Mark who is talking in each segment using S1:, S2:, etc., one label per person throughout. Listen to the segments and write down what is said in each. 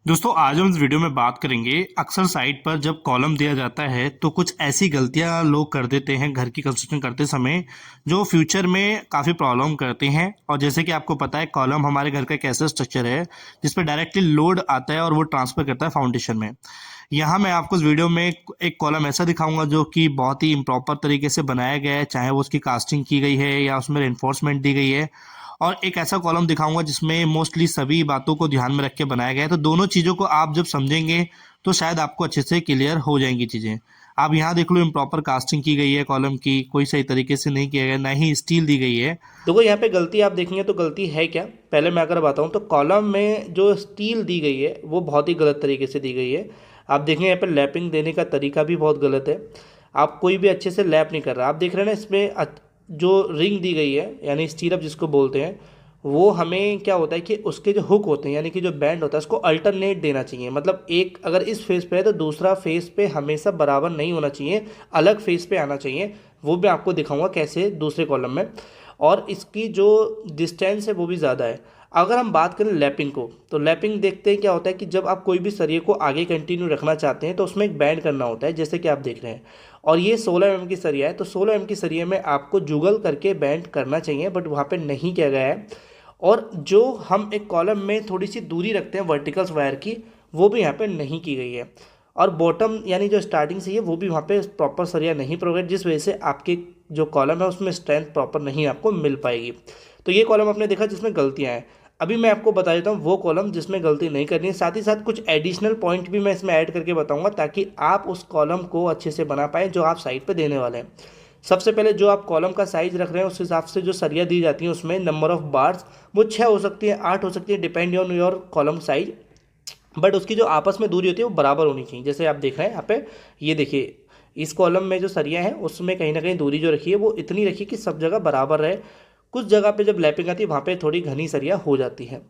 S1: दोस्तों आज हम इस वीडियो में बात करेंगे। अक्सर साइट पर जब कॉलम दिया जाता है तो कुछ ऐसी गलतियां लोग कर देते हैं घर की कंस्ट्रक्शन करते समय, जो फ्यूचर में काफ़ी प्रॉब्लम करते हैं। और जैसे कि आपको पता है, कॉलम हमारे घर का एक ऐसा स्ट्रक्चर है जिस पर डायरेक्टली लोड आता है और वो ट्रांसफर करता है फाउंडेशन में। यहाँ मैं आपको इस वीडियो में एक कॉलम ऐसा दिखाऊंगा जो कि बहुत ही इम्प्रॉपर तरीके से बनाया गया है, चाहे वो उसकी कास्टिंग की गई है या उसमें रेनफोर्समेंट दी गई है। और एक ऐसा कॉलम दिखाऊंगा जिसमें मोस्टली सभी बातों को ध्यान में रख के बनाया गया है। तो दोनों चीज़ों को आप जब समझेंगे तो शायद आपको अच्छे से क्लियर हो जाएंगी चीज़ें। आप यहाँ देख लो, इम्प्रॉपर कास्टिंग की गई है कॉलम की, कोई सही तरीके से नहीं किया गया, ना ही स्टील दी गई है।
S2: देखो यहाँ पे गलती आप देखेंगे तो गलती है क्या। पहले मैं अगर बताऊँ तो कॉलम में जो स्टील दी गई है वो बहुत ही गलत तरीके से दी गई है। आप देखेंगे यहाँ पे लैपिंग देने का तरीका भी बहुत गलत है। आप कोई भी अच्छे से लैप नहीं कर रहा। आप देख रहे हैं ना, इसमें जो रिंग दी गई है यानी स्टीरअप जिसको बोलते हैं, वो हमें क्या होता है कि उसके जो हुक होते हैं यानी कि जो बैंड होता है उसको अल्टरनेट देना चाहिए। मतलब एक अगर इस फेस पे है तो दूसरा फेस पे हमेशा बराबर नहीं होना चाहिए, अलग फेस पे आना चाहिए। वो मैं आपको दिखाऊंगा कैसे दूसरे कॉलम में। और इसकी जो डिस्टेंस है वो भी ज़्यादा है। अगर हम बात करें लैपिंग को, तो लैपिंग देखते हैं क्या होता है कि जब आप कोई भी सरिये को आगे कंटिन्यू रखना चाहते हैं तो उसमें एक बैंड करना होता है, जैसे कि आप देख रहे हैं। और ये 16 mm की सरिया है, तो 16 mm की सरिये में आपको जुगल करके बैंड करना चाहिए, बट वहाँ पे नहीं किया गया है। और जो हम एक कॉलम में थोड़ी सी दूरी रखते हैं वर्टिकल्स वायर की, वो भी यहाँ पे नहीं की गई है। और बॉटम यानी जो स्टार्टिंग से है वो भी वहाँ पे प्रॉपर सरिया नहीं प्रोवाइड, जिस वजह से आपके जो कॉलम है उसमें स्ट्रेंथ प्रॉपर नहीं आपको मिल पाएगी। तो ये कॉलम आपने देखा जिसमें गलतियाँ हैं। अभी मैं आपको बता देता हूँ वो कॉलम जिसमें गलती नहीं करनी है, साथ ही साथ कुछ एडिशनल पॉइंट भी मैं इसमें ऐड करके बताऊंगा ताकि आप उस कॉलम को अच्छे से बना पाएँ जो आप साइड पे देने वाले हैं। सबसे पहले जो आप कॉलम का साइज रख रहे हैं उस हिसाब से जो सरिया दी जाती है उसमें नंबर ऑफ बार्स वो 6 हो सकती है, 8 हो सकती है, depend on your column size. But उसकी जो आपस में दूरी होती है वो बराबर होनी चाहिए। जैसे आप देख रहे हैं यहाँ पे, ये देखिए, इस कॉलम में जो सरिया है उसमें कहीं ना कहीं दूरी जो रखी है वो इतनी रखी कि सब जगह बराबर रहे। कुछ जगह पे जब लैपिंग आती है वहाँ पे थोड़ी घनी सरिया हो जाती है।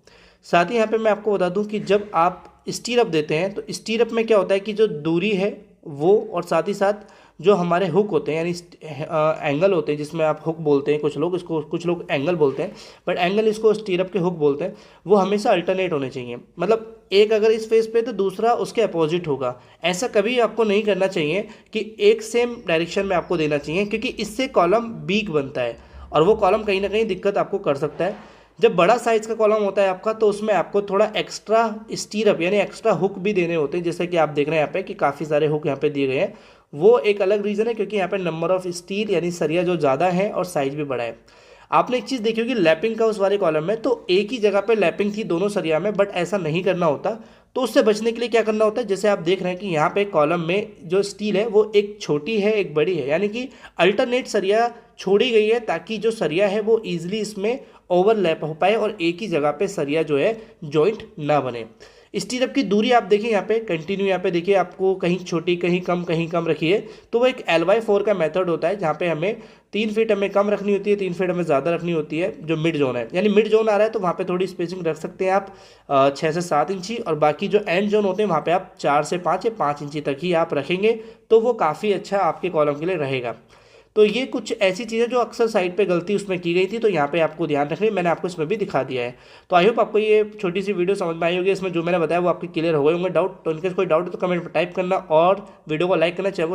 S2: साथ ही यहाँ पे मैं आपको बता दूँ कि जब आप स्टीरअप देते हैं तो स्टीरअप में क्या होता है कि जो दूरी है वो, और साथ ही साथ जो हमारे हुक होते हैं यानी एंगल होते हैं, जिसमें आप हुक बोलते हैं, कुछ लोग इसको, कुछ लोग एंगल बोलते हैं, बट एंगल इसको स्टीरअप के हुक बोलते हैं। वो हमेशा अल्टरनेट होने चाहिए। मतलब एक अगर इस फेस पे तो दूसरा उसके अपोजिट होगा। ऐसा कभी आपको नहीं करना चाहिए कि एक सेम डायरेक्शन में आपको देना चाहिए, क्योंकि इससे कॉलम वीक बनता है और वो कॉलम कहीं ना कहीं दिक्कत आपको कर सकता है। जब बड़ा साइज का कॉलम होता है आपका तो उसमें आपको थोड़ा एक्स्ट्रा स्टीरअप यानी एक्स्ट्रा हुक भी देने होते हैं, जैसे कि आप देख रहे हैं यहाँ पे कि काफ़ी सारे हुक यहाँ पे दिए गए हैं। वो एक अलग रीज़न है क्योंकि यहाँ पे नंबर ऑफ स्टील यानी सरिया जो ज़्यादा है और साइज भी बड़ा है। आपने एक चीज़ देखी होगी लैपिंग का उस वाले कॉलम में, तो एक ही जगह पे लैपिंग थी दोनों सरिया में, बट ऐसा नहीं करना होता। तो उससे बचने के लिए क्या करना होता है, जैसे आप देख रहे हैं कि यहाँ पे कॉलम में जो स्टील है वो एक छोटी है एक बड़ी है, यानी कि अल्टरनेट सरिया छोड़ी गई है ताकि जो सरिया है वो ईजिली इसमें ओवरलैप हो पाए और एक ही जगह पे सरिया जो है जॉइंट ना बने। स्टीरअप की दूरी आप देखिए यहाँ पे कंटिन्यू, यहाँ पे देखिए आपको कहीं छोटी कहीं कम रखी है। तो वो एक LY4 का मेथड होता है जहाँ पे हमें 3 फीट हमें कम रखनी होती है, 3 फीट हमें ज़्यादा रखनी होती है। जो मिड जोन है यानी मिड जोन आ रहा है तो वहाँ पे थोड़ी स्पेसिंग रख सकते हैं आप 6 से 7 इंची, और बाकी जो एंड जोन होते हैं वहाँ पे आप 4 से 5 या 5 इंची तक ही आप रखेंगे, तो वो काफ़ी अच्छा आपके कॉलम के लिए रहेगा। तो ये कुछ ऐसी चीज़ें जो अक्सर साइड पे गलती उसमें की गई थी, तो यहाँ पे आपको ध्यान रखनी है, मैंने आपको इसमें भी दिखा दिया है। तो आई होप आपको ये छोटी सी वीडियो समझ में आई होगी। इसमें जो मैंने बताया वो आपके क्लियर हो गए होंगे डाउट। तो इनकेस कोई डाउट है तो कमेंट में टाइप करना और वीडियो को लाइक करना, चैनल को